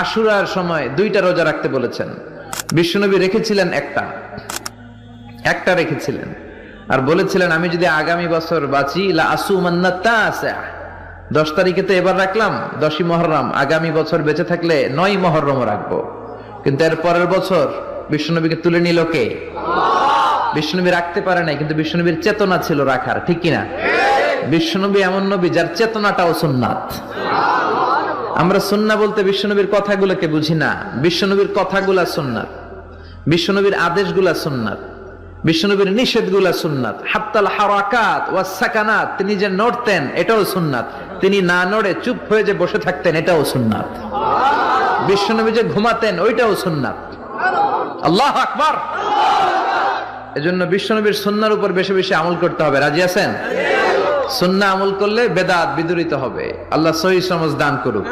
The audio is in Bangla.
আশুরার সময় 2টা রোজা রাখতে বলেছেন। বিশ্বনবী রেখেছিলেন একটা রেখেছিলেন, আর বলেছিলেন আমি যদি আগামী বছর বাঁচি লা আসুমান্না তাসা, 10 তারিখে তো এবার রাখলাম 10ই মুহররম, আগামী বছর বেঁচে থাকলে 9ই মুহররম রাখবো। কিন্তু এর পরের বছর বিশ্বনবীকে তুলে নিল কে? বিশ্বনবী রাখতে পারে নাই, কিন্তু বিশ্বনবীর চেতনা ছিল রাখার, ঠিক কিনা? বিশ্বনবী এমন নবী যার চেতনাটাও সুন্নাত। আমরা সুন্নাহ বলতে বিশ্বনবীর কথাগুলোকে বুঝি না, বিশ্বনবীর কথাগুলা সুন্নাত, বিশ্বনবীর আদেশগুলা সুন্নাত, বিশ্বনবীর নিষেধগুলা সুন্নাত। হাত্তাল হারাকাত ওয়াস সাকানাত, তিনি যে নড়তেন এটাও সুন্নাত, তিনি না নড়ে চুপ হয়ে যে বসে থাকতেন এটাও সুন্নাত। বিশ্বনবী যে ঘুমাতেন ওইটাও সুন্নাত। আল্লাহু আকবার। এজন্য বিশ্বনবীর সুন্নাহর উপর বেশি বেশি আমল করতে হবে। রাজি আছেন? সুন্নাহ আমল করলে বেদাত বিদুরিত হবে। আল্লাহ সহিহ সমঝ দান করুক।